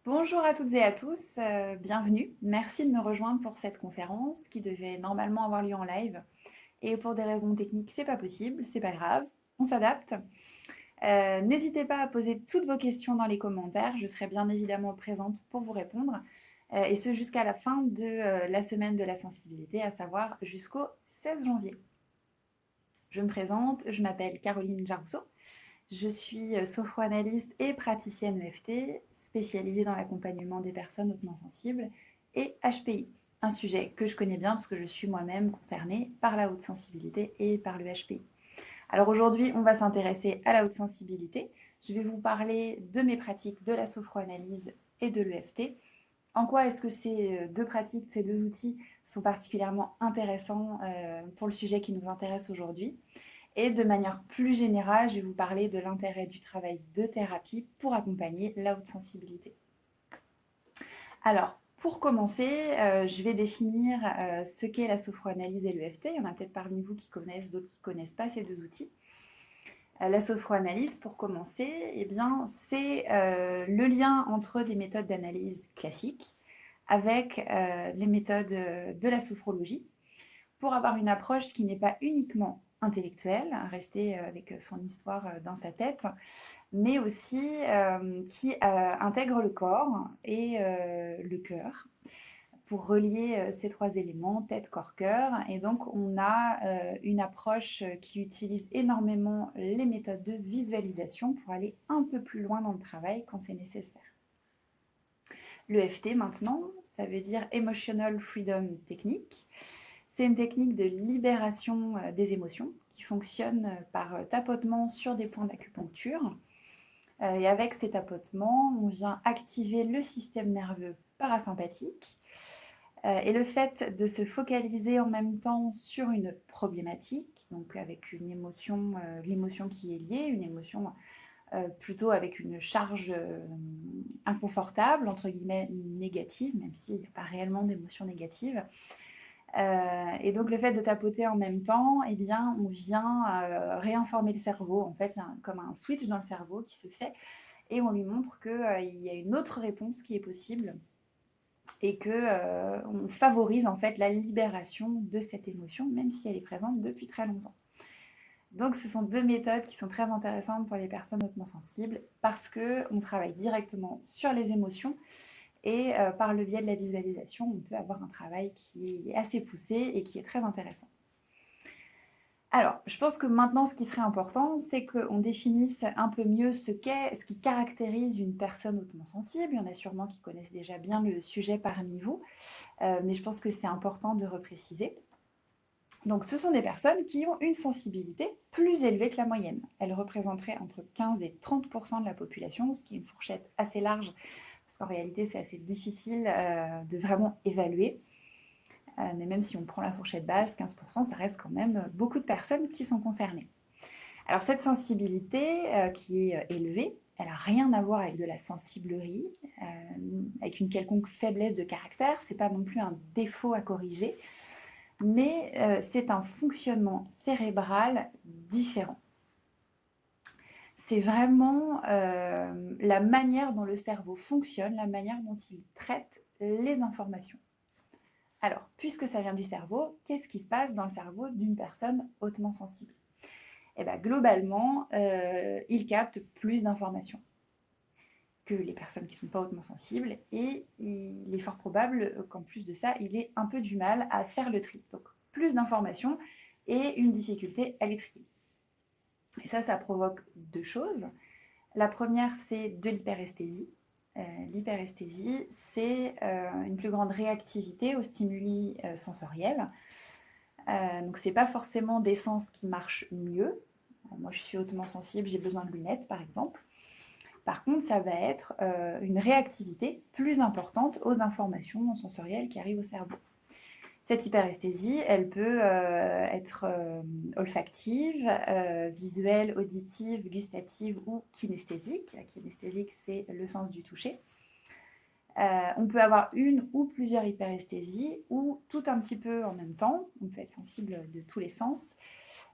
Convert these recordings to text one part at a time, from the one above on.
Bonjour à toutes et à tous, bienvenue. Merci de me rejoindre pour cette conférence qui devait normalement avoir lieu en live. Et pour des raisons techniques, c'est pas possible, c'est pas grave, on s'adapte. N'hésitez pas à poser toutes vos questions dans les commentaires, je serai bien évidemment présente pour vous répondre. Et ce jusqu'à la fin de la semaine de la sensibilité, à savoir jusqu'au 16 janvier. Je me présente, je m'appelle Caroline Jarousseau. Je suis sophroanalyste et praticienne EFT, spécialisée dans l'accompagnement des personnes hautement sensibles et HPI, un sujet que je connais bien parce que je suis moi-même concernée par la haute sensibilité et par le HPI. Alors aujourd'hui, on va s'intéresser à la haute sensibilité. Je vais vous parler de mes pratiques de la sophroanalyse et de l'EFT. En quoi est-ce que ces deux pratiques, ces deux outils sont particulièrement intéressants pour le sujet qui nous intéresse aujourd'hui? Et de manière plus générale, je vais vous parler de l'intérêt du travail de thérapie pour accompagner la haute sensibilité. Alors, pour commencer, je vais définir ce qu'est la sophroanalyse et l'EFT. Il y en a peut-être parmi vous qui connaissent, d'autres qui ne connaissent pas ces deux outils. La sophroanalyse, pour commencer, eh bien, c'est le lien entre des méthodes d'analyse classiques avec les méthodes de la sophrologie pour avoir une approche qui n'est pas uniquement intellectuelle, rester avec son histoire dans sa tête, mais aussi qui intègre le corps et le cœur pour relier ces trois éléments, tête, corps, cœur. Et donc, on a une approche qui utilise énormément les méthodes de visualisation pour aller un peu plus loin dans le travail quand c'est nécessaire. L'EFT, maintenant, ça veut dire Emotional Freedom Technique. C'est une technique de libération des émotions qui fonctionne par tapotement sur des points d'acupuncture. Et avec ces tapotements, on vient activer le système nerveux parasympathique. Et le fait de se focaliser en même temps sur une problématique, donc avec une émotion, l'émotion qui est liée, une émotion plutôt avec une charge inconfortable, entre guillemets négative, même s'il n'y a pas réellement d'émotion négative. Et donc le fait de tapoter en même temps, eh bien, on vient réinformer le cerveau. En fait, il y a comme un switch dans le cerveau qui se fait et on lui montre qu'il y a une autre réponse qui est possible et qu'on favorise en fait la libération de cette émotion, même si elle est présente depuis très longtemps. Donc ce sont deux méthodes qui sont très intéressantes pour les personnes hautement sensibles parce qu'on travaille directement sur les émotions et par le biais de la visualisation, on peut avoir un travail qui est assez poussé et qui est très intéressant. Alors, je pense que maintenant, ce qui serait important, c'est qu'on définisse un peu mieux ce qui caractérise une personne hautement sensible. Il y en a sûrement qui connaissent déjà bien le sujet parmi vous, mais je pense que c'est important de repréciser. Donc, ce sont des personnes qui ont une sensibilité plus élevée que la moyenne. Elle représenterait entre 15 et 30% de la population, ce qui est une fourchette assez large, parce qu'en réalité, c'est assez difficile de vraiment évaluer. Mais même si on prend la fourchette basse, 15%, ça reste quand même beaucoup de personnes qui sont concernées. Alors, cette sensibilité qui est élevée, elle n'a rien à voir avec de la sensiblerie, avec une quelconque faiblesse de caractère, ce n'est pas non plus un défaut à corriger, mais c'est un fonctionnement cérébral différent. C'est vraiment la manière dont le cerveau fonctionne, la manière dont il traite les informations. Alors, puisque ça vient du cerveau, qu'est-ce qui se passe dans le cerveau d'une personne hautement sensible? Eh bien, globalement, il capte plus d'informations que les personnes qui ne sont pas hautement sensibles et il est fort probable qu'en plus de ça, il ait un peu du mal à faire le tri. Donc, plus d'informations et une difficulté à les trier. Et ça provoque deux choses. La première, c'est de l'hyperesthésie. L'hyperesthésie, c'est une plus grande réactivité aux stimuli sensoriels. Donc, ce n'est pas forcément des sens qui marchent mieux. Moi, je suis hautement sensible, j'ai besoin de lunettes, par exemple. Par contre, ça va être une réactivité plus importante aux informations sensorielles qui arrivent au cerveau. Cette hyperesthésie, elle peut être olfactive, visuelle, auditive, gustative ou kinesthésique. La kinesthésique, c'est le sens du toucher. On peut avoir une ou plusieurs hyperesthésies ou tout un petit peu en même temps. On peut être sensible de tous les sens,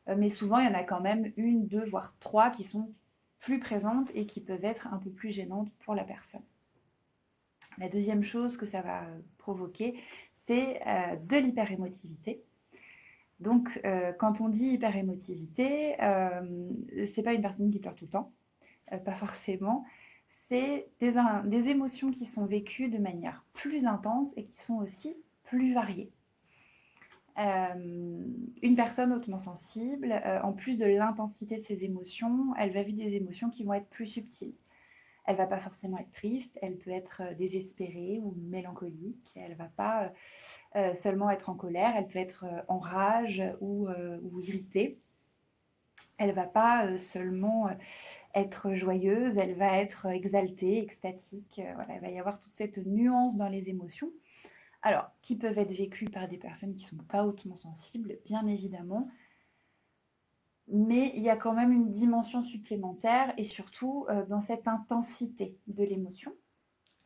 mais souvent il y en a quand même une, deux, voire trois qui sont plus présentes et qui peuvent être un peu plus gênantes pour la personne. La deuxième chose que ça va provoquer, c'est de l'hyperémotivité. Donc, quand on dit hyperémotivité, c'est pas une personne qui pleure tout le temps, pas forcément. C'est des émotions qui sont vécues de manière plus intense et qui sont aussi plus variées. Une personne hautement sensible, en plus de l'intensité de ses émotions, elle va vivre des émotions qui vont être plus subtiles. Elle va pas forcément être triste, elle peut être désespérée ou mélancolique. Elle ne va pas seulement être en colère, elle peut être en rage ou irritée. Elle ne va pas seulement être joyeuse, elle va être exaltée, extatique. Voilà, il va y avoir toute cette nuance dans les émotions. Alors, qui peuvent être vécues par des personnes qui ne sont pas hautement sensibles, bien évidemment, mais il y a quand même une dimension supplémentaire et surtout dans cette intensité de l'émotion.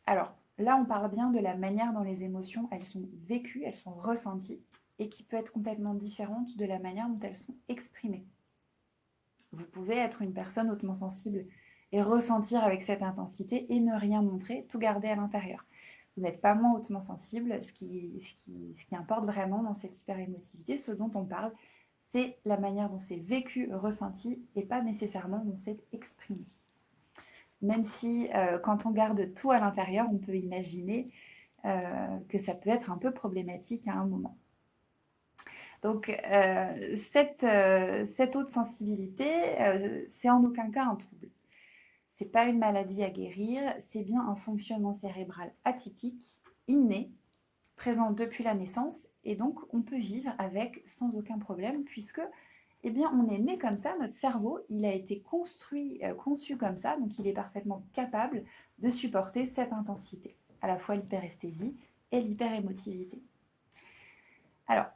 Alors, là, on parle bien de la manière dont les émotions, elles sont vécues, elles sont ressenties, et qui peut être complètement différente de la manière dont elles sont exprimées. Vous pouvez être une personne hautement sensible et ressentir avec cette intensité et ne rien montrer, tout garder à l'intérieur. Vous n'êtes pas moins hautement sensible, ce qui importe vraiment dans cette hyperémotivité, ce dont on parle, c'est la manière dont c'est vécu, ressenti, et pas nécessairement dont c'est exprimé. Même si quand on garde tout à l'intérieur, on peut imaginer que ça peut être un peu problématique à un moment. Donc cette haute sensibilité, c'est en aucun cas un trouble. Ce n'est pas une maladie à guérir, c'est bien un fonctionnement cérébral atypique, inné, présent depuis la naissance, et donc on peut vivre avec sans aucun problème, puisque eh bien, on est né comme ça, notre cerveau, il a été construit, conçu comme ça, donc il est parfaitement capable de supporter cette intensité, à la fois l'hyperesthésie et l'hyperémotivité. Alors,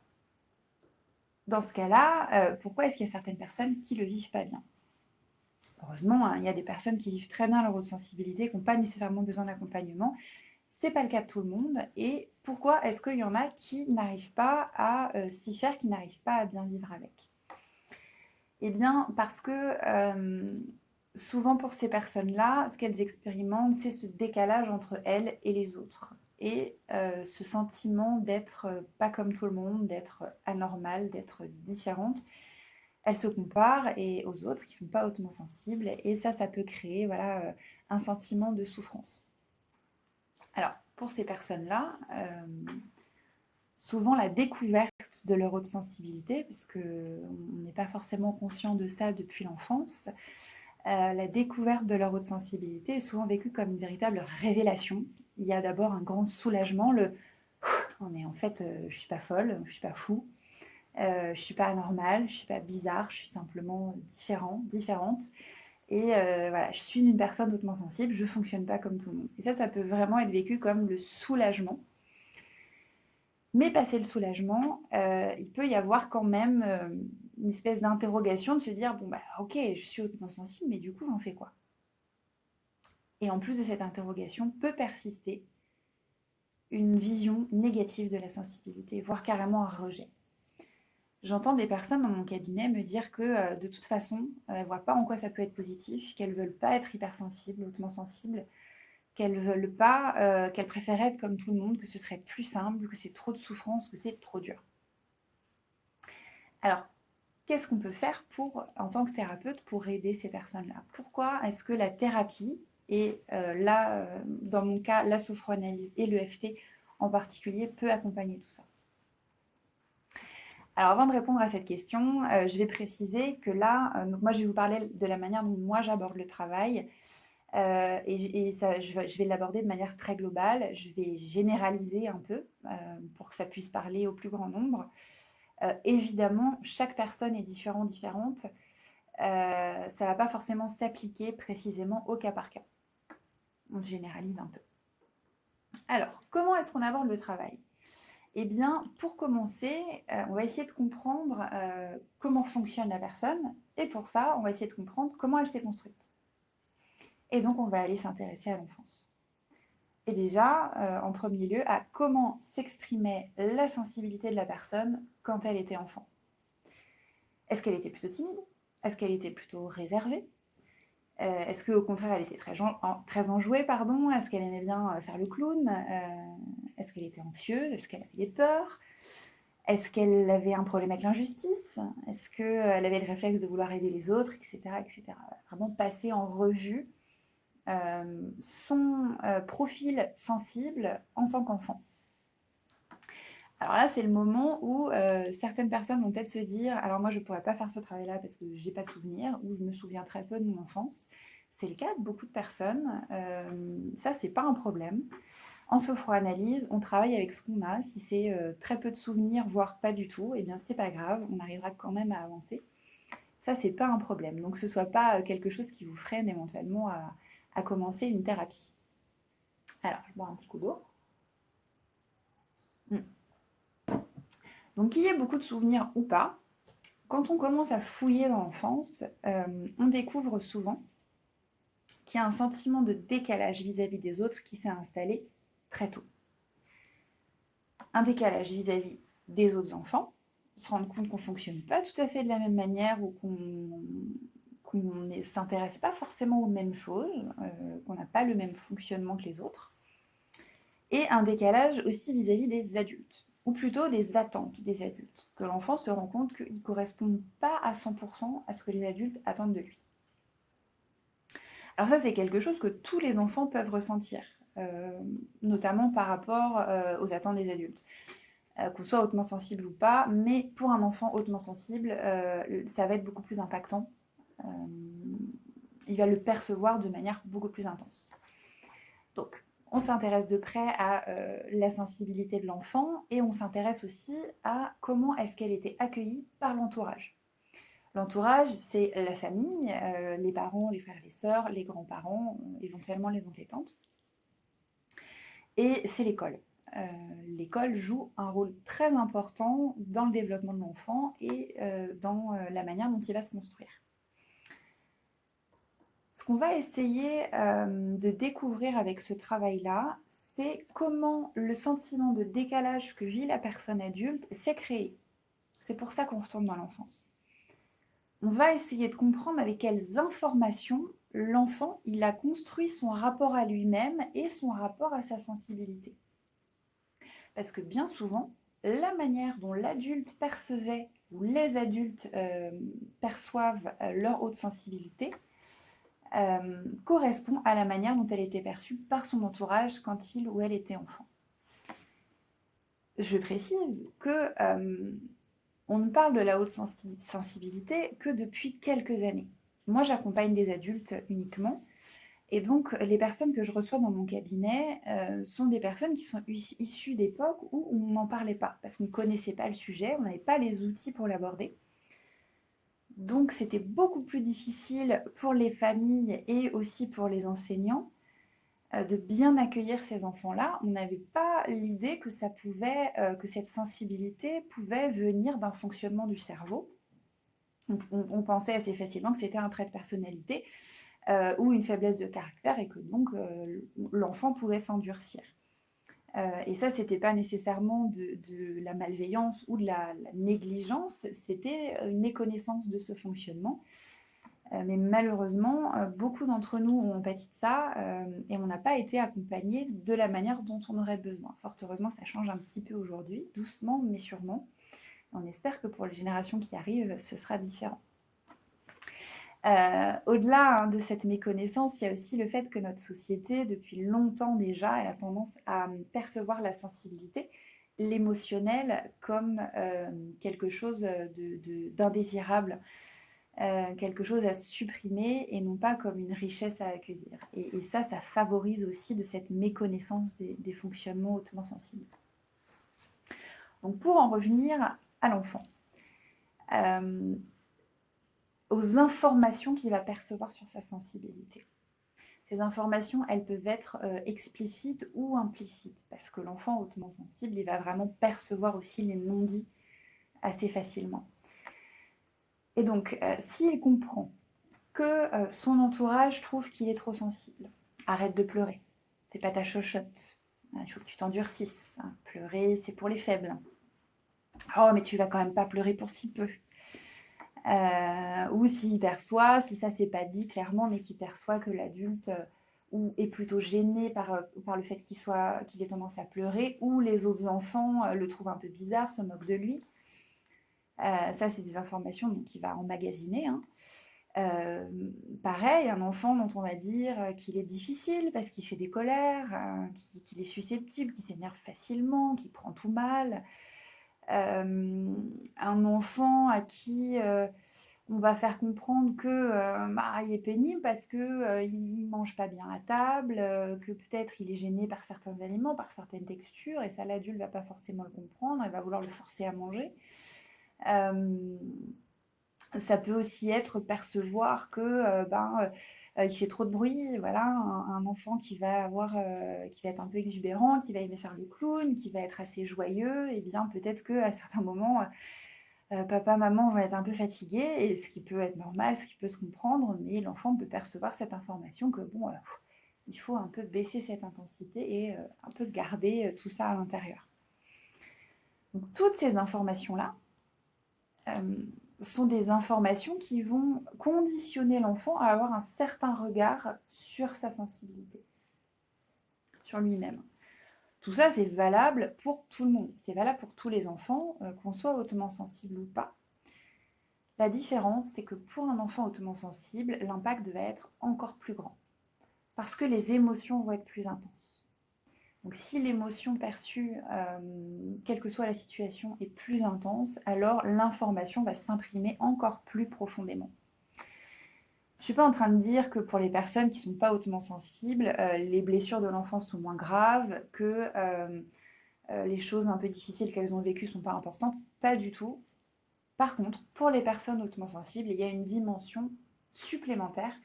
dans ce cas-là, pourquoi est-ce qu'il y a certaines personnes qui ne le vivent pas bien? Heureusement, hein, il y a des personnes qui vivent très bien leur haute sensibilité, qui n'ont pas nécessairement besoin d'accompagnement. Ce n'est pas le cas de tout le monde. Et pourquoi est-ce qu'il y en a qui n'arrivent pas à s'y faire, qui n'arrivent pas à bien vivre avec? Eh bien, parce que souvent pour ces personnes-là, ce qu'elles expérimentent, c'est ce décalage entre elles et les autres. Et ce sentiment d'être pas comme tout le monde, d'être anormale, d'être différente. Elles se comparent aux autres qui ne sont pas hautement sensibles. Et ça peut créer voilà, un sentiment de souffrance. Alors, pour ces personnes-là, souvent la découverte de leur haute sensibilité, puisqu'on n'est pas forcément conscient de ça depuis l'enfance, la découverte de leur haute sensibilité est souvent vécue comme une véritable révélation. Il y a d'abord un grand soulagement, on est en fait, je suis pas folle, je suis pas fou, je suis pas anormale, je suis pas bizarre, je suis simplement différente. Et voilà, je suis une personne hautement sensible, je fonctionne pas comme tout le monde. Et ça peut vraiment être vécu comme le soulagement. Mais passé le soulagement, il peut y avoir quand même une espèce d'interrogation de se dire bon bah ok, je suis hautement sensible, mais du coup j'en fais quoi? Et en plus de cette interrogation peut persister une vision négative de la sensibilité, voire carrément un rejet. J'entends des personnes dans mon cabinet me dire que de toute façon, elles ne voient pas en quoi ça peut être positif, qu'elles ne veulent pas être hypersensibles, hautement sensibles, qu'elles veulent pas, qu'elles préfèrent être comme tout le monde, que ce serait plus simple, que c'est trop de souffrance, que c'est trop dur. Alors, qu'est-ce qu'on peut faire en tant que thérapeute pour aider ces personnes-là? Pourquoi est-ce que la thérapie et là, dans mon cas, la sophroanalyse et l'EFT en particulier peut accompagner tout ça? Alors avant de répondre à cette question, je vais préciser que là, donc moi je vais vous parler de la manière dont moi j'aborde le travail. Et ça, je vais l'aborder de manière très globale. Je vais généraliser un peu pour que ça puisse parler au plus grand nombre. Évidemment, chaque personne est différente. Ça ne va pas forcément s'appliquer précisément au cas par cas. On généralise un peu. Alors, comment est-ce qu'on aborde le travail? Eh bien, pour commencer, on va essayer de comprendre comment fonctionne la personne. Et pour ça, on va essayer de comprendre comment elle s'est construite. Et donc, on va aller s'intéresser à l'enfance. Et déjà, en premier lieu, à comment s'exprimait la sensibilité de la personne quand elle était enfant. Est-ce qu'elle était plutôt timide? Est-ce qu'elle était plutôt réservée? Est-ce qu'au contraire, elle était très enjouée, pardon? Est-ce qu'elle aimait bien faire le clown? Est-ce qu'elle était anxieuse? Est-ce qu'elle avait peur? Est-ce qu'elle avait un problème avec l'injustice? Est-ce qu'elle avait le réflexe de vouloir aider les autres, etc., etc. Vraiment passer en revue son profil sensible en tant qu'enfant. Alors là, c'est le moment où certaines personnes vont peut-être se dire, alors moi je ne pourrais pas faire ce travail-là parce que je n'ai pas de souvenir ou je me souviens très peu de mon enfance. C'est le cas de beaucoup de personnes. Ça, c'est pas un problème. En sophroanalyse, on travaille avec ce qu'on a. Si c'est très peu de souvenirs, voire pas du tout, eh bien c'est pas grave, on arrivera quand même à avancer. Ça, c'est pas un problème. Donc ce soit pas quelque chose qui vous freine éventuellement à commencer une thérapie. Alors, je bois un petit coup d'eau. Donc qu'il y ait beaucoup de souvenirs ou pas, quand on commence à fouiller dans l'enfance, on découvre souvent qu'il y a un sentiment de décalage vis-à-vis des autres qui s'est installé très tôt. Un décalage vis-à-vis des autres enfants, se rendre compte qu'on ne fonctionne pas tout à fait de la même manière ou qu'on ne s'intéresse pas forcément aux mêmes choses, qu'on n'a pas le même fonctionnement que les autres. Et un décalage aussi vis-à-vis des adultes, ou plutôt des attentes des adultes, que l'enfant se rend compte qu'il ne correspond pas à 100% à ce que les adultes attendent de lui. Alors ça, c'est quelque chose que tous les enfants peuvent ressentir, notamment par rapport aux attentes des adultes. Qu'on soit hautement sensible ou pas, mais pour un enfant hautement sensible, ça va être beaucoup plus impactant. Il va le percevoir de manière beaucoup plus intense. Donc, on s'intéresse de près à la sensibilité de l'enfant et on s'intéresse aussi à comment est-ce qu'elle était accueillie par l'entourage. L'entourage, c'est la famille, les parents, les frères, les sœurs, les grands-parents, éventuellement les oncles et tantes. Et c'est l'école. L'école joue un rôle très important dans le développement de l'enfant et dans la manière dont il va se construire. Ce qu'on va essayer de découvrir avec ce travail-là, c'est comment le sentiment de décalage que vit la personne adulte s'est créé. C'est pour ça qu'on retourne dans l'enfance. On va essayer de comprendre avec quelles informations l'enfant il a construit son rapport à lui-même et son rapport à sa sensibilité. Parce que bien souvent, la manière dont l'adulte percevait ou les adultes perçoivent leur haute sensibilité correspond à la manière dont elle était perçue par son entourage quand il ou elle était enfant. Je précise que on ne parle de la haute sensibilité que depuis quelques années. Moi, j'accompagne des adultes uniquement. Et donc, les personnes que je reçois dans mon cabinet sont des personnes qui sont issues d'époques où on n'en parlait pas, parce qu'on ne connaissait pas le sujet, on n'avait pas les outils pour l'aborder. Donc, c'était beaucoup plus difficile pour les familles et aussi pour les enseignants de bien accueillir ces enfants-là. On n'avait pas l'idée que que cette sensibilité pouvait venir d'un fonctionnement du cerveau. On pensait assez facilement que c'était un trait de personnalité ou une faiblesse de caractère et que donc l'enfant pouvait s'endurcir. Et ça, c'était pas nécessairement de la malveillance ou de la négligence, c'était une méconnaissance de ce fonctionnement. Mais malheureusement, beaucoup d'entre nous ont pâti de ça et on n'a pas été accompagnés de la manière dont on aurait besoin. Fort heureusement, ça change un petit peu aujourd'hui, doucement mais sûrement. On espère que pour les générations qui arrivent, ce sera différent. Au-delà de cette méconnaissance, il y a aussi le fait que notre société, depuis longtemps déjà, elle a tendance à percevoir la sensibilité, l'émotionnel, comme quelque chose d'indésirable, quelque chose à supprimer et non pas comme une richesse à accueillir. Et ça favorise aussi de cette méconnaissance des fonctionnements hautement sensibles. Donc pour en revenir à l'enfant, aux informations qu'il va percevoir sur sa sensibilité. Ces informations, elles peuvent être explicites ou implicites, parce que l'enfant hautement sensible, il va vraiment percevoir aussi les non-dits assez facilement. Et donc, s'il comprend que son entourage trouve qu'il est trop sensible, arrête de pleurer, c'est pas ta chochotte, il faut que tu t'endurcisses, hein. Pleurer, c'est pour les faibles. Oh, mais tu vas quand même pas pleurer pour si peu. Ou s'il perçoit, si ça c'est pas dit clairement, mais qu'il perçoit que l'adulte ou est plutôt gêné par le fait qu'il ait tendance à pleurer, ou les autres enfants le trouvent un peu bizarre, se moquent de lui. Ça, c'est des informations qu'il va emmagasiner, hein. Euh, Pareil, un enfant dont on va dire qu'il est difficile parce qu'il fait des colères, qu'il est susceptible, qu'il s'énerve facilement, qu'il prend tout mal. Un enfant à qui on va faire comprendre que il est pénible parce que il mange pas bien à table, que peut-être il est gêné par certains aliments, par certaines textures, et ça l'adulte va pas forcément le comprendre, il va vouloir le forcer à manger. Euh, Ça peut aussi être percevoir que il fait trop de bruit. Voilà, un enfant qui va être un peu exubérant, qui va aimer faire le clown, qui va être assez joyeux, et bien peut-être qu'à certains moments, papa, maman vont être un peu fatigués, et ce qui peut être normal, ce qui peut se comprendre, mais l'enfant peut percevoir cette information que bon, il faut un peu baisser cette intensité et un peu garder tout ça à l'intérieur. Donc toutes ces informations-là, euh, sont des informations qui vont conditionner l'enfant à avoir un certain regard sur sa sensibilité, sur lui-même. Tout ça, c'est valable pour tout le monde. C'est valable pour tous les enfants, qu'on soit hautement sensible ou pas. La différence, c'est que pour un enfant hautement sensible, l'impact va être encore plus grand, parce que les émotions vont être plus intenses. Donc si l'émotion perçue, quelle que soit la situation, est plus intense, alors l'information va s'imprimer encore plus profondément. Je ne suis pas en train de dire que pour les personnes qui ne sont pas hautement sensibles, les blessures de l'enfance sont moins graves, que les choses un peu difficiles qu'elles ont vécues ne sont pas importantes. Pas du tout. Par contre, pour les personnes hautement sensibles, il y a une dimension supplémentaire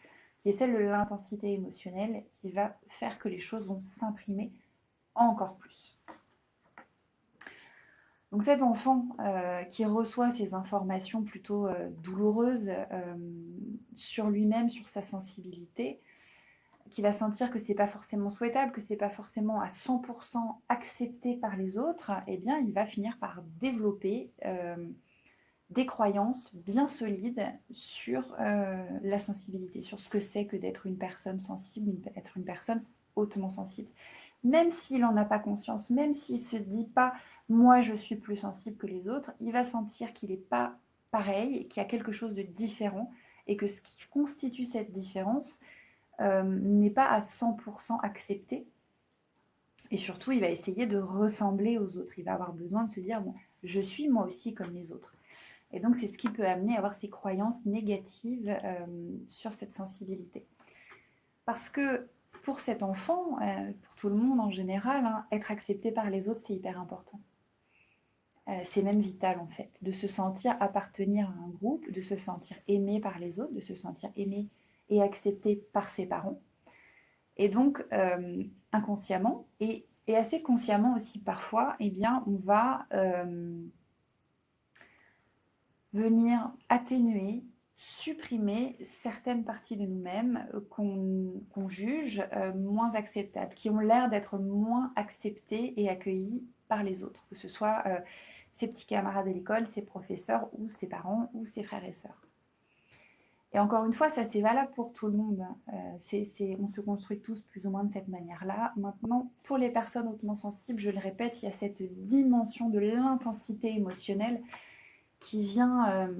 qui est celle de l'intensité émotionnelle qui va faire que les choses vont s'imprimer encore plus. Donc cet enfant qui reçoit ces informations plutôt douloureuses sur lui-même, sur sa sensibilité, qui va sentir que c'est pas forcément souhaitable, que c'est pas forcément à 100% accepté par les autres, eh bien il va finir par développer des croyances bien solides sur la sensibilité, sur ce que c'est que d'être une personne sensible, être une personne hautement sensible. Même s'il n'en a pas conscience, même s'il ne se dit pas moi je suis plus sensible que les autres, il va sentir qu'il n'est pas pareil, qu'il y a quelque chose de différent et que ce qui constitue cette différence n'est pas à 100% accepté. Et surtout, il va essayer de ressembler aux autres. Il va avoir besoin de se dire bon, je suis moi aussi comme les autres. Et donc, c'est ce qui peut amener à avoir ces croyances négatives sur cette sensibilité. Parce que pour cet enfant, pour tout le monde en général, hein, être accepté par les autres, c'est hyper important. C'est même vital en fait, de se sentir appartenir à un groupe, de se sentir aimé par les autres, de se sentir aimé et accepté par ses parents. Et donc, inconsciemment, et assez consciemment aussi parfois, eh bien, on va venir atténuer, supprimer certaines parties de nous-mêmes qu'on juge moins acceptables, qui ont l'air d'être moins acceptées et accueillies par les autres, que ce soit ses petits camarades à l'école, ses professeurs ou ses parents ou ses frères et sœurs. Et encore une fois, ça c'est valable pour tout le monde. On se construit tous plus ou moins de cette manière-là. Maintenant, pour les personnes hautement sensibles, je le répète, il y a cette dimension de l'intensité émotionnelle qui vient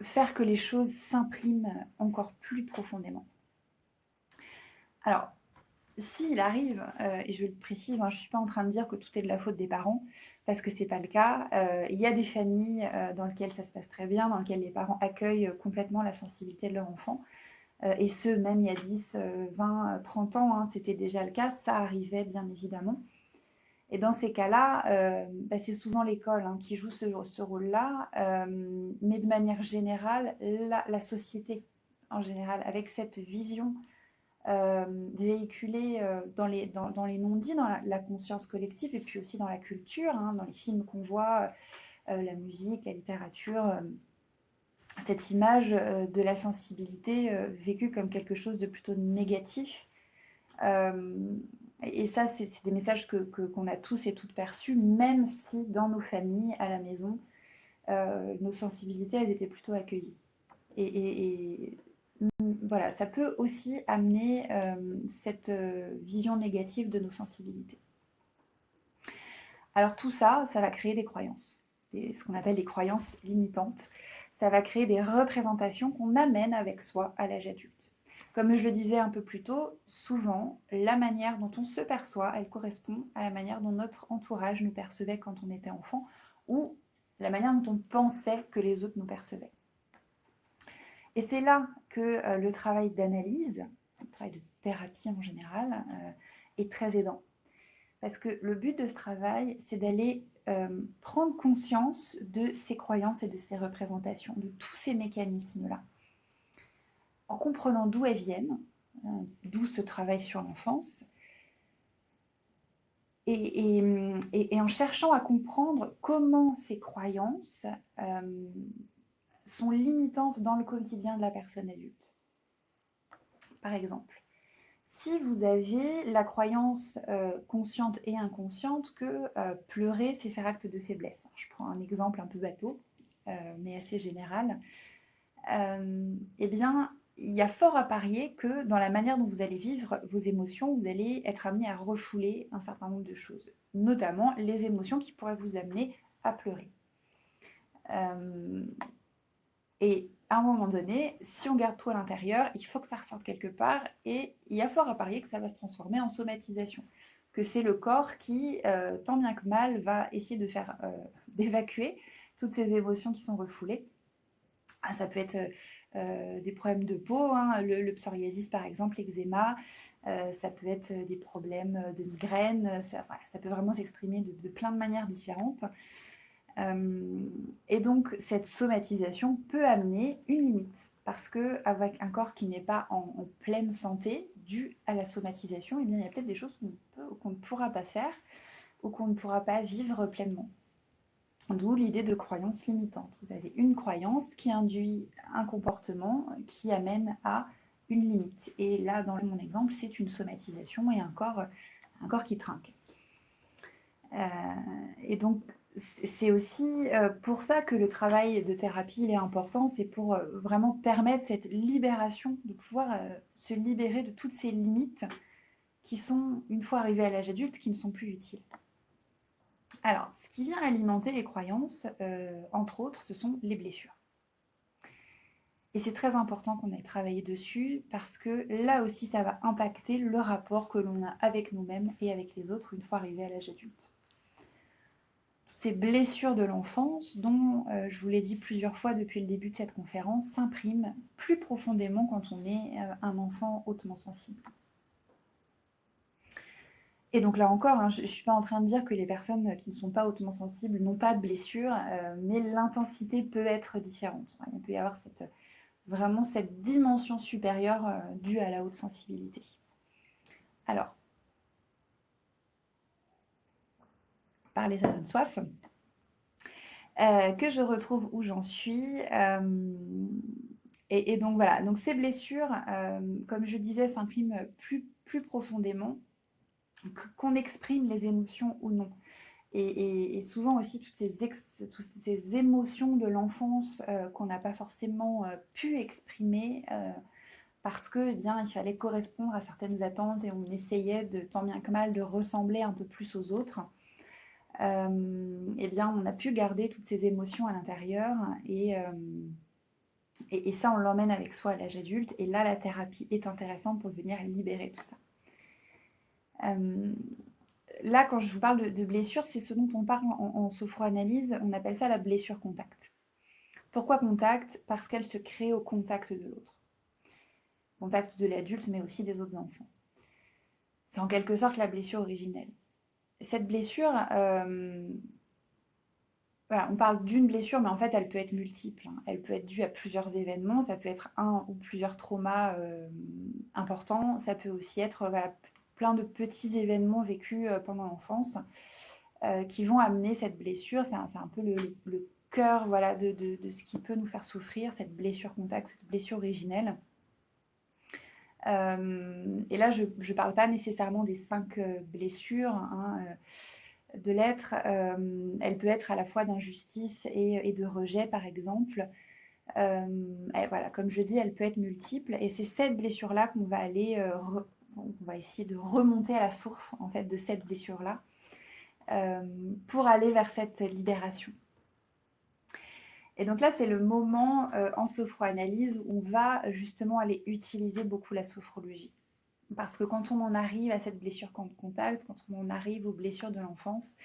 faire que les choses s'impriment encore plus profondément. Alors, s'il arrive, et je le précise, hein, je ne suis pas en train de dire que tout est de la faute des parents, parce que ce n'est pas le cas. Il y a des familles dans lesquelles ça se passe très bien, dans lesquelles les parents accueillent complètement la sensibilité de leur enfant. Et ce, même il y a 10, 20, 30 ans, hein, c'était déjà le cas, ça arrivait bien évidemment. Et dans ces cas-là, c'est souvent l'école hein, qui joue ce rôle-là, mais de manière générale, la société en général, avec cette vision véhiculée dans les non-dits, dans la conscience collective, et puis aussi dans la culture, hein, dans les films qu'on voit, la musique, la littérature, cette image de la sensibilité vécue comme quelque chose de plutôt négatif. Et ça, c'est des messages qu'on a tous et toutes perçus, même si dans nos familles, à la maison, nos sensibilités, elles étaient plutôt accueillies. Et voilà, ça peut aussi amener cette vision négative de nos sensibilités. Alors tout ça, ça va créer des croyances, ce qu'on appelle des croyances limitantes. Ça va créer des représentations qu'on amène avec soi à l'âge adulte. Comme je le disais un peu plus tôt, souvent, la manière dont on se perçoit, elle correspond à la manière dont notre entourage nous percevait quand on était enfant, ou la manière dont on pensait que les autres nous percevaient. Et c'est là que le travail d'analyse, le travail de thérapie en général, est très aidant. Parce que le but de ce travail, c'est d'aller prendre conscience de ces croyances et de ces représentations, de tous ces mécanismes-là. En comprenant d'où elles viennent, d'où ce travail sur l'enfance, et en cherchant à comprendre comment ces croyances sont limitantes dans le quotidien de la personne adulte. Par exemple, si vous avez la croyance consciente et inconsciente que pleurer, c'est faire acte de faiblesse. Je prends un exemple un peu bateau, mais assez général. Eh bien, il y a fort à parier que dans la manière dont vous allez vivre vos émotions, vous allez être amené à refouler un certain nombre de choses, notamment les émotions qui pourraient vous amener à pleurer. Et à un moment donné, si on garde tout à l'intérieur, il faut que ça ressorte quelque part et il y a fort à parier que ça va se transformer en somatisation. Que c'est le corps qui, tant bien que mal, va essayer de faire d'évacuer toutes ces émotions qui sont refoulées. Ah, ça peut être des problèmes de peau, hein, le psoriasis par exemple, l'eczéma, ça peut être des problèmes de migraine, ça peut vraiment s'exprimer de plein de manières différentes. Et donc, cette somatisation peut amener une limite, parce qu'avec un corps qui n'est pas en pleine santé, dû à la somatisation, eh bien, il y a peut-être des choses qu'on ne pourra pas faire ou qu'on ne pourra pas vivre pleinement. D'où l'idée de croyance limitante. Vous avez une croyance qui induit un comportement qui amène à une limite. Et là, dans mon exemple, c'est une somatisation et un corps qui trinque. Et donc, c'est aussi pour ça que le travail de thérapie il est important, c'est pour vraiment permettre cette libération, de pouvoir se libérer de toutes ces limites qui sont, une fois arrivées à l'âge adulte, qui ne sont plus utiles. Alors, ce qui vient alimenter les croyances, entre autres, ce sont les blessures. Et c'est très important qu'on ait travaillé dessus parce que là aussi, ça va impacter le rapport que l'on a avec nous-mêmes et avec les autres une fois arrivé à l'âge adulte. Ces blessures de l'enfance, dont je vous l'ai dit plusieurs fois depuis le début de cette conférence, s'impriment plus profondément quand on est un enfant hautement sensible. Et donc là encore, hein, je ne suis pas en train de dire que les personnes qui ne sont pas hautement sensibles n'ont pas de blessures, mais l'intensité peut être différente. Il peut y avoir vraiment cette dimension supérieure due à la haute sensibilité. Alors, parler ça donne soif. Que je retrouve où j'en suis. Et donc voilà, donc ces blessures, comme je disais, s'impriment plus profondément, qu'on exprime les émotions ou non. Et souvent aussi toutes ces émotions de l'enfance qu'on n'a pas forcément pu exprimer parce que, eh bien, il fallait correspondre à certaines attentes et on essayait de tant bien que mal de ressembler un peu plus aux autres. Eh bien, on a pu garder toutes ces émotions à l'intérieur et ça, on l'emmène avec soi à l'âge adulte. Et là, la thérapie est intéressante pour venir libérer tout ça. Là, quand je vous parle de blessure, c'est ce dont on parle en sophroanalyse. On appelle ça la blessure contact. Pourquoi contact? Parce qu'elle se crée au contact de l'autre. Contact de l'adulte, mais aussi des autres enfants. C'est en quelque sorte la blessure originelle. Cette blessure, voilà, on parle d'une blessure, mais en fait, elle peut être multiple. Elle peut être due à plusieurs événements. Ça peut être un ou plusieurs traumas importants. Ça peut aussi être plein de petits événements vécus pendant l'enfance qui vont amener cette blessure. C'est un peu le cœur de ce qui peut nous faire souffrir, cette blessure contact, cette blessure originelle. Et là, je ne parle pas nécessairement des 5 blessures, hein, de l'être, elle peut être à la fois d'injustice et de rejet, par exemple. Et voilà, comme je dis, elle peut être multiple. Et c'est cette blessure-là qu'on va aller, on va essayer de remonter à la source, en fait, de cette blessure-là, pour aller vers cette libération. Et donc là, c'est le moment en sophroanalyse où on va justement aller utiliser beaucoup la sophrologie. Parce que quand on en arrive à cette blessure de contact, quand on en arrive aux blessures de l'enfance,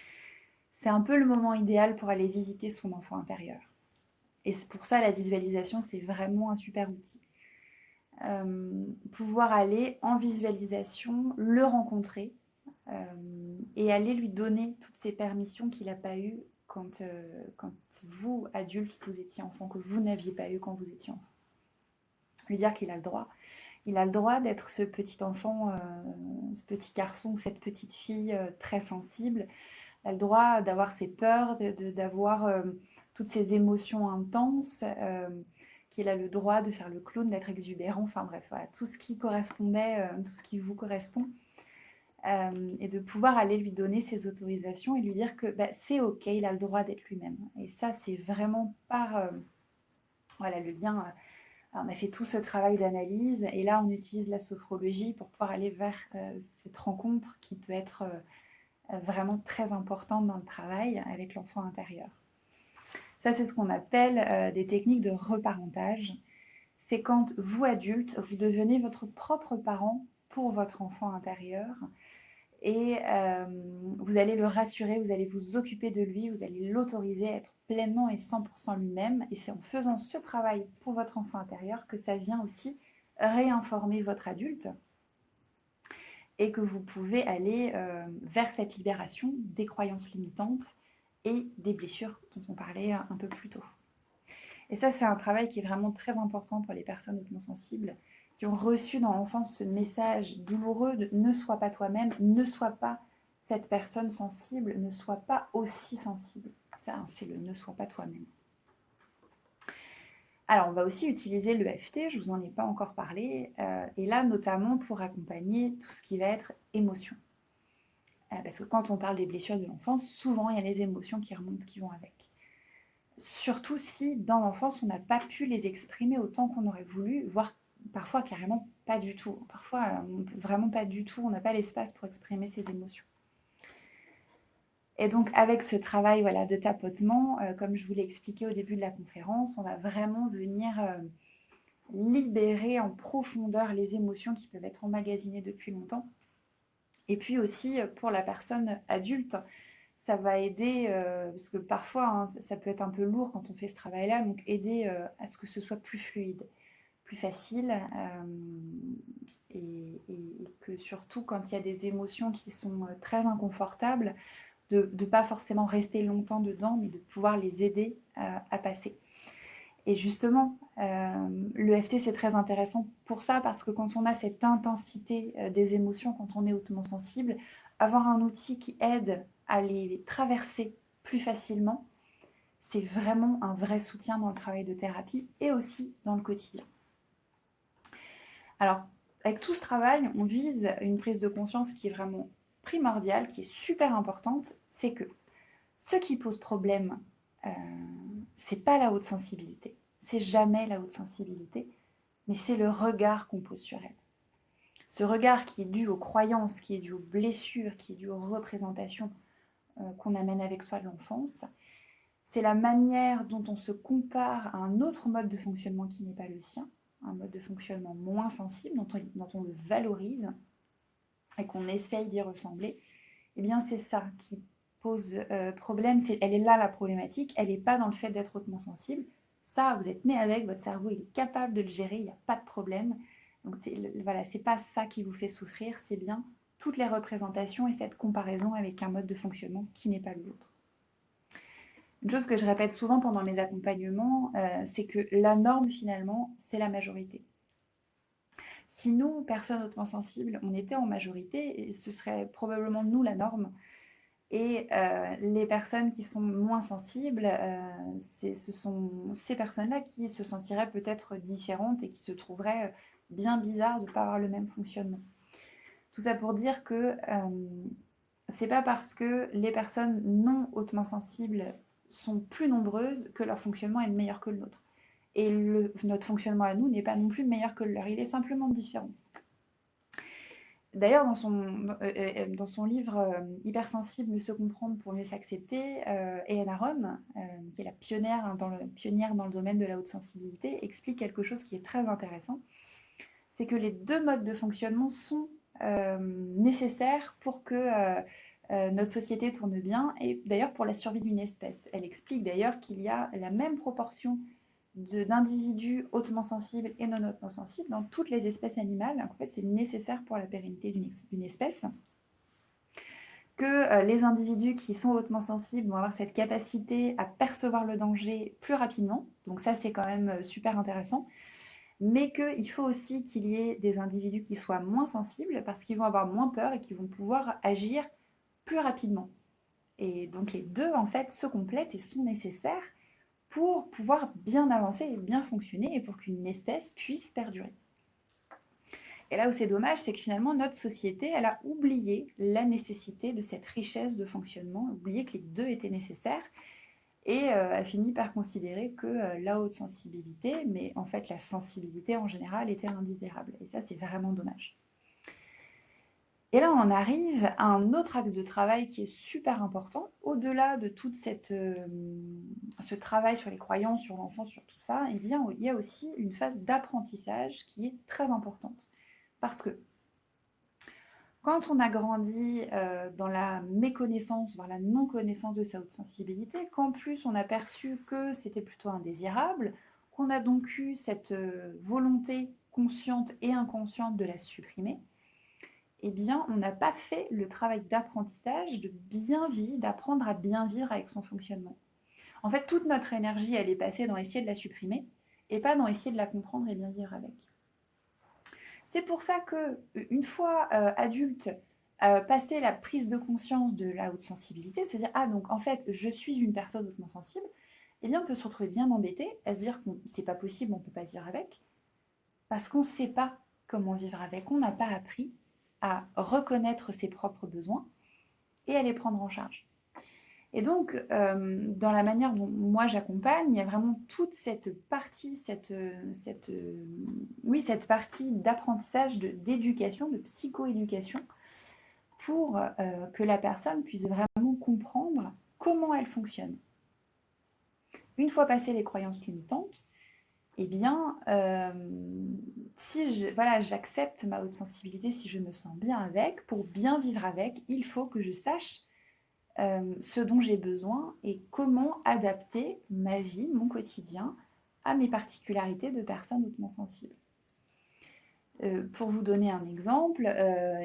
c'est un peu le moment idéal pour aller visiter son enfant intérieur. Et c'est pour ça, la visualisation, c'est vraiment un super outil. Pouvoir aller en visualisation, le rencontrer et aller lui donner toutes ces permissions qu'il n'a pas eues quand vous, adulte, vous étiez enfant, que vous n'aviez pas eu quand vous étiez enfant. Lui dire qu'il a le droit. Il a le droit d'être ce petit enfant, ce petit garçon, cette petite fille très sensible. Il a le droit d'avoir ses peurs, d'avoir toutes ces émotions intenses, qu'il a le droit de faire le clown, d'être exubérant, enfin bref, voilà, tout ce qui correspondait, tout ce qui vous correspond. Et de pouvoir aller lui donner ses autorisations et lui dire que bah, c'est ok, il a le droit d'être lui-même. Et ça, c'est vraiment par voilà, le lien. On a fait tout ce travail d'analyse et là, on utilise la sophrologie pour pouvoir aller vers cette rencontre qui peut être vraiment très importante dans le travail avec l'enfant intérieur. Ça, c'est ce qu'on appelle des techniques de reparentage. C'est quand vous, adulte, vous devenez votre propre parent pour votre enfant intérieur et vous allez le rassurer, vous allez vous occuper de lui, vous allez l'autoriser à être pleinement et 100% lui-même. Et c'est en faisant ce travail pour votre enfant intérieur que ça vient aussi réinformer votre adulte et que vous pouvez aller vers cette libération des croyances limitantes et des blessures dont on parlait un peu plus tôt. Et ça, c'est un travail qui est vraiment très important pour les personnes hautement sensibles qui ont reçu dans l'enfance ce message douloureux de ne sois pas toi-même, ne sois pas cette personne sensible, ne sois pas aussi sensible. Ça, c'est le ne sois pas toi-même. Alors, on va aussi utiliser l'EFT, je ne vous en ai pas encore parlé, et là, notamment pour accompagner tout ce qui va être émotion. Parce que quand on parle des blessures de l'enfance, souvent, il y a les émotions qui remontent, qui vont avec. Surtout si, dans l'enfance, on n'a pas pu les exprimer autant qu'on aurait voulu, voire parfois carrément pas du tout. Parfois, vraiment pas du tout, on n'a pas l'espace pour exprimer ses émotions. Et donc, avec ce travail voilà, de tapotement, comme je vous l'ai expliqué au début de la conférence, on va vraiment venir libérer en profondeur les émotions qui peuvent être emmagasinées depuis longtemps. Et puis aussi, pour la personne adulte, ça va aider, parce que parfois, hein, ça peut être un peu lourd quand on fait ce travail-là, donc aider à ce que ce soit plus fluide, plus facile, et que surtout quand il y a des émotions qui sont très inconfortables, de ne pas forcément rester longtemps dedans, mais de pouvoir les aider à passer. Et justement, l'EFT, c'est très intéressant pour ça, parce que quand on a cette intensité des émotions, quand on est hautement sensible, avoir un outil qui aide à les traverser plus facilement, c'est vraiment un vrai soutien dans le travail de thérapie et aussi dans le quotidien. Alors, avec tout ce travail, on vise une prise de conscience qui est vraiment primordiale, qui est super importante, c'est que ce qui pose problème, c'est pas la haute sensibilité, c'est jamais la haute sensibilité, mais c'est le regard qu'on pose sur elle. Ce regard qui est dû aux croyances, qui est dû aux blessures, qui est dû aux représentations qu'on amène avec soi de l'enfance, c'est la manière dont on se compare à un autre mode de fonctionnement qui n'est pas le sien, un mode de fonctionnement moins sensible, dont on le valorise et qu'on essaye d'y ressembler. Eh bien, c'est ça qui pose problème. Elle est là la problématique, elle n'est pas dans le fait d'être hautement sensible. Ça, vous êtes né avec, votre cerveau il est capable de le gérer, il n'y a pas de problème. Donc voilà, c'est pas ça qui vous fait souffrir, c'est bien toutes les représentations et cette comparaison avec un mode de fonctionnement qui n'est pas le vôtre. Une chose que je répète souvent pendant mes accompagnements, c'est que la norme finalement, c'est la majorité. Si nous, personnes hautement sensibles, on était en majorité, ce serait probablement nous la norme. Et les personnes qui sont moins sensibles, ce sont ces personnes-là qui se sentiraient peut-être différentes et qui se trouveraient bien bizarres de ne pas avoir le même fonctionnement. Tout ça pour dire que c'est pas parce que les personnes non hautement sensibles sont plus nombreuses que leur fonctionnement est meilleur que le nôtre. Et notre fonctionnement à nous n'est pas non plus meilleur que le leur, il est simplement différent. D'ailleurs, dans son livre Hypersensible, se comprendre pour mieux s'accepter, Hélène Aron, qui est la pionnière dans le domaine de la haute sensibilité, explique quelque chose qui est très intéressant. C'est que les deux modes de fonctionnement sont nécessaires pour que notre société tourne bien et d'ailleurs pour la survie d'une espèce. Elle explique d'ailleurs qu'il y a la même proportion d'individus hautement sensibles et non hautement sensibles dans toutes les espèces animales. En fait, c'est nécessaire pour la pérennité d'une espèce. Que les individus qui sont hautement sensibles vont avoir cette capacité à percevoir le danger plus rapidement. Donc ça, c'est quand même super intéressant. Mais qu'il faut aussi qu'il y ait des individus qui soient moins sensibles parce qu'ils vont avoir moins peur et qu'ils vont pouvoir agir plus rapidement. Et donc les deux, en fait, se complètent et sont nécessaires pour pouvoir bien avancer et bien fonctionner et pour qu'une espèce puisse perdurer. Et là où c'est dommage, c'est que finalement notre société, elle a oublié la nécessité de cette richesse de fonctionnement, oublié que les deux étaient nécessaires et a fini par considérer que la haute sensibilité, mais en fait la sensibilité en général, était indésirable. Et ça, c'est vraiment dommage. Et là, on en arrive à un autre axe de travail qui est super important, au-delà de tout ce travail sur les croyances, sur l'enfant, sur tout ça, eh bien, il y a aussi une phase d'apprentissage qui est très importante. Parce que quand on a grandi dans la méconnaissance, voire la non-connaissance de sa haute sensibilité, qu'en plus on a perçu que c'était plutôt indésirable, qu'on a donc eu cette volonté consciente et inconsciente de la supprimer, eh bien, on n'a pas fait le travail d'apprentissage, d'apprendre à bien vivre avec son fonctionnement. En fait, toute notre énergie, elle est passée dans essayer de la supprimer et pas dans essayer de la comprendre et bien vivre avec. C'est pour ça que, une fois adulte, passer la prise de conscience de la haute sensibilité, se dire ah donc en fait je suis une personne hautement sensible, eh bien on peut se retrouver bien embêté à se dire que c'est pas possible, on peut pas vivre avec, parce qu'on ne sait pas comment vivre avec, on n'a pas appris à reconnaître ses propres besoins et à les prendre en charge. Et donc, dans la manière dont moi j'accompagne, il y a vraiment toute cette partie, cette partie d'apprentissage, d'éducation, de psychoéducation, pour que la personne puisse vraiment comprendre comment elle fonctionne. Une fois passées les croyances limitantes, eh bien, si j'accepte ma haute sensibilité, si je me sens bien avec, pour bien vivre avec, il faut que je sache ce dont j'ai besoin et comment adapter ma vie, mon quotidien, à mes particularités de personne hautement sensible. Pour vous donner un exemple,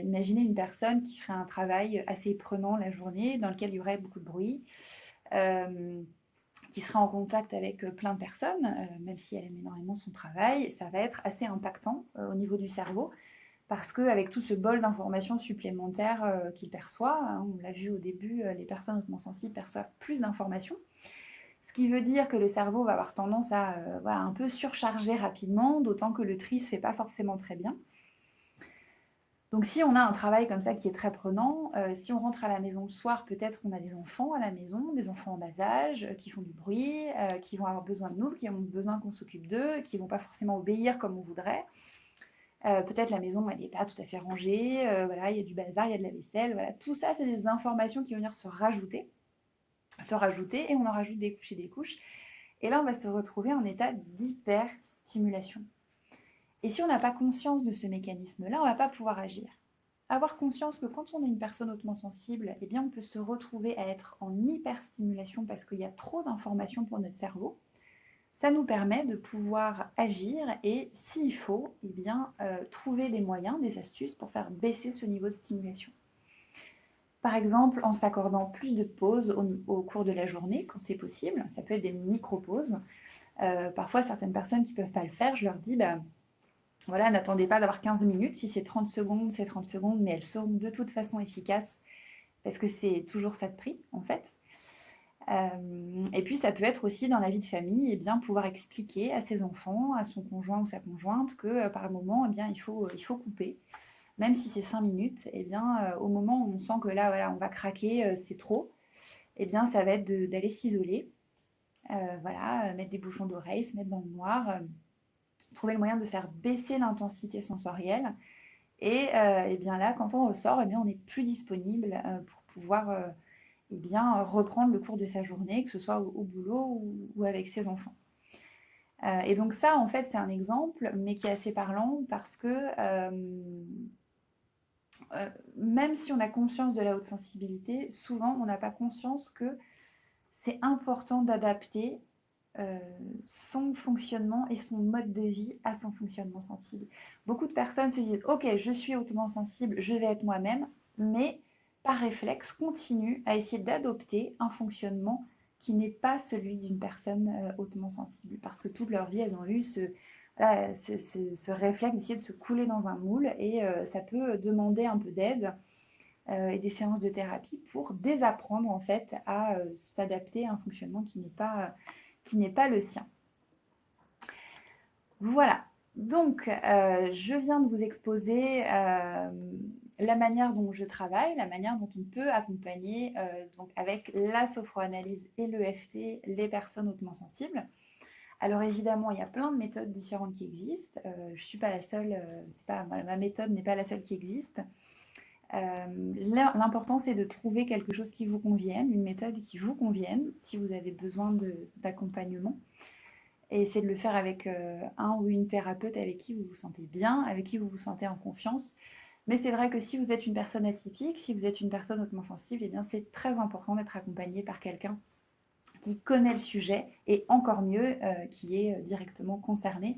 imaginez une personne qui ferait un travail assez prenant la journée, dans lequel il y aurait beaucoup de bruit, qui sera en contact avec plein de personnes, même si elle aime énormément son travail, ça va être assez impactant au niveau du cerveau, parce qu'avec tout ce bol d'informations supplémentaires qu'il perçoit, hein, on l'a vu au début, les personnes hautement sensibles perçoivent plus d'informations, ce qui veut dire que le cerveau va avoir tendance à un peu surcharger rapidement, d'autant que le tri ne se fait pas forcément très bien. Donc si on a un travail comme ça qui est très prenant, si on rentre à la maison le soir, peut-être qu'on a des enfants à la maison, des enfants en bas âge, qui font du bruit, qui vont avoir besoin de nous, qui ont besoin qu'on s'occupe d'eux, qui ne vont pas forcément obéir comme on voudrait. Peut-être la maison elle n'est pas tout à fait rangée, voilà, il y a du bazar, il y a de la vaisselle, voilà. Tout ça, c'est des informations qui vont venir se rajouter, et on en rajoute des couches et des couches. Et là, on va se retrouver en état d'hyperstimulation. Et si on n'a pas conscience de ce mécanisme-là, on ne va pas pouvoir agir. Avoir conscience que quand on est une personne hautement sensible, eh bien, on peut se retrouver à être en hyperstimulation parce qu'il y a trop d'informations pour notre cerveau. Ça nous permet de pouvoir agir et, s'il faut, eh bien, trouver des moyens, des astuces pour faire baisser ce niveau de stimulation. Par exemple, en s'accordant plus de pauses au cours de la journée, quand c'est possible. Ça peut être des micro-pauses. Parfois, certaines personnes qui ne peuvent pas le faire, je leur dis voilà, n'attendez pas d'avoir 15 minutes. Si c'est 30 secondes, c'est 30 secondes, mais elles seront de toute façon efficaces parce que c'est toujours ça de prix, en fait. Et puis, ça peut être aussi dans la vie de famille, eh bien, pouvoir expliquer à ses enfants, à son conjoint ou sa conjointe que par moment, eh bien, il faut couper. même si c'est 5 minutes, eh bien, au moment où on sent que là, voilà, on va craquer, c'est trop, eh bien, ça va être d'aller s'isoler, voilà, mettre des bouchons d'oreilles, se mettre dans le noir, trouver le moyen de faire baisser l'intensité sensorielle. Et eh bien là, quand on ressort, eh bien, on est plus disponible pour pouvoir eh bien, reprendre le cours de sa journée, que ce soit au boulot ou avec ses enfants. Et donc ça, en fait, c'est un exemple, mais qui est assez parlant parce que même si on a conscience de la haute sensibilité, souvent on n'a pas conscience que c'est important d'adapter son fonctionnement et son mode de vie à son fonctionnement sensible. Beaucoup de personnes se disent ok, je suis hautement sensible, je vais être moi-même, mais par réflexe continuent à essayer d'adopter un fonctionnement qui n'est pas celui d'une personne hautement sensible, parce que toute leur vie elles ont eu voilà, ce réflexe d'essayer de se couler dans un moule, et ça peut demander un peu d'aide et des séances de thérapie pour désapprendre en fait à s'adapter à un fonctionnement qui n'est pas le sien. Voilà, donc je viens de vous exposer la manière dont je travaille, la manière dont on peut accompagner donc avec la sophroanalyse et l'EFT les personnes hautement sensibles. Alors évidemment, il y a plein de méthodes différentes qui existent. Je ne suis pas la seule, ma méthode n'est pas la seule qui existe. L'important, c'est de trouver quelque chose qui vous convienne, une méthode qui vous convienne, si vous avez besoin d'accompagnement. Et c'est de le faire avec un ou une thérapeute avec qui vous vous sentez bien, avec qui vous vous sentez en confiance. Mais c'est vrai que si vous êtes une personne atypique, si vous êtes une personne hautement sensible, eh bien c'est très important d'être accompagné par quelqu'un qui connaît le sujet, et encore mieux, qui est directement concerné.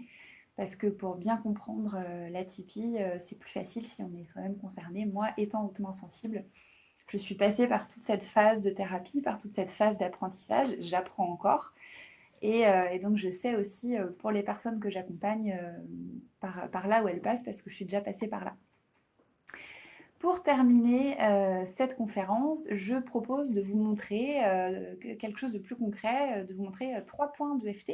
Parce que pour bien comprendre l'atypie, c'est plus facile si on est soi-même concerné. Moi, étant hautement sensible, je suis passée par toute cette phase de thérapie, par toute cette phase d'apprentissage. J'apprends encore. Et donc, je sais aussi pour les personnes que j'accompagne par là où elles passent, parce que je suis déjà passée par là. Pour terminer cette conférence, je propose de vous montrer quelque chose de plus concret, de vous montrer 3 points d'EFT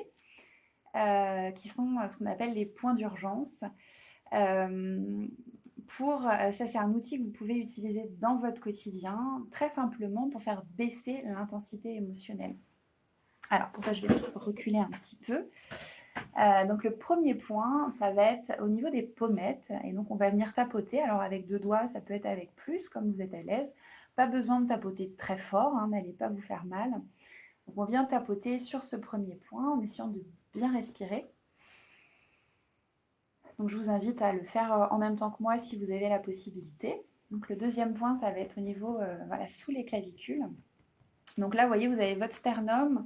qui sont ce qu'on appelle les points d'urgence. Ça, c'est un outil que vous pouvez utiliser dans votre quotidien, très simplement pour faire baisser l'intensité émotionnelle. Alors, pour ça, je vais reculer un petit peu. Donc, le premier point, ça va être au niveau des pommettes. Et donc, on va venir tapoter. Alors, avec 2 doigts, ça peut être avec plus, comme vous êtes à l'aise. Pas besoin de tapoter très fort, hein, n'allez pas vous faire mal. Donc, on vient tapoter sur ce premier point en essayant de bien respirer. Donc, je vous invite à le faire en même temps que moi si vous avez la possibilité. Donc, le deuxième point, ça va être au niveau, voilà, sous les clavicules. Donc là, vous voyez, vous avez votre sternum,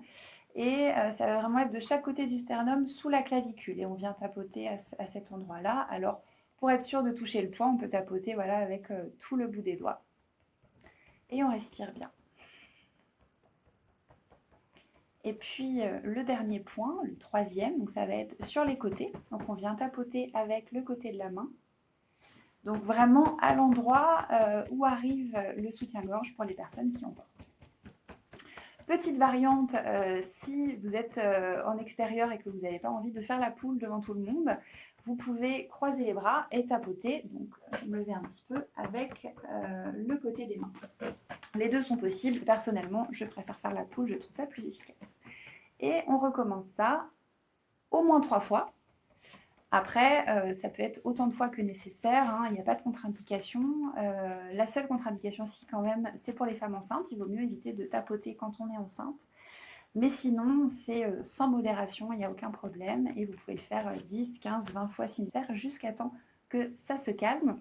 et ça va vraiment être de chaque côté du sternum sous la clavicule. Et on vient tapoter à cet endroit-là. Alors, pour être sûr de toucher le point, on peut tapoter voilà, avec tout le bout des doigts. Et on respire bien. Et puis, le dernier point, le troisième, donc ça va être sur les côtés. Donc, on vient tapoter avec le côté de la main. Donc, vraiment à l'endroit où arrive le soutien-gorge pour les personnes qui en portent. Petite variante, si vous êtes en extérieur et que vous n'avez pas envie de faire la poule devant tout le monde, vous pouvez croiser les bras et tapoter, donc me lever un petit peu, avec le côté des mains. Les deux sont possibles. Personnellement, je préfère faire la poule, je trouve ça plus efficace. Et on recommence ça au moins 3 fois. Après, ça peut être autant de fois que nécessaire, hein, il n'y a pas de contre-indication. La seule contre-indication, si quand même, c'est pour les femmes enceintes. Il vaut mieux éviter de tapoter quand on est enceinte. Mais sinon, c'est sans modération, il n'y a aucun problème. Et vous pouvez le faire 10, 15, 20 fois si nécessaire, jusqu'à temps que ça se calme.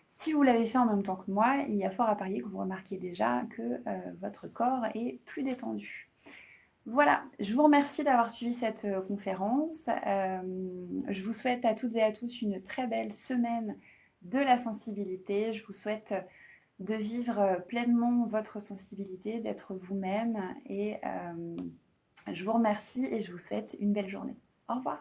Si vous l'avez fait en même temps que moi, il y a fort à parier que vous remarquez déjà que votre corps est plus détendu. Voilà, je vous remercie d'avoir suivi cette conférence. Je vous souhaite à toutes et à tous une très belle semaine de la sensibilité. Je vous souhaite de vivre pleinement votre sensibilité, d'être vous-même. Et je vous remercie et je vous souhaite une belle journée. Au revoir.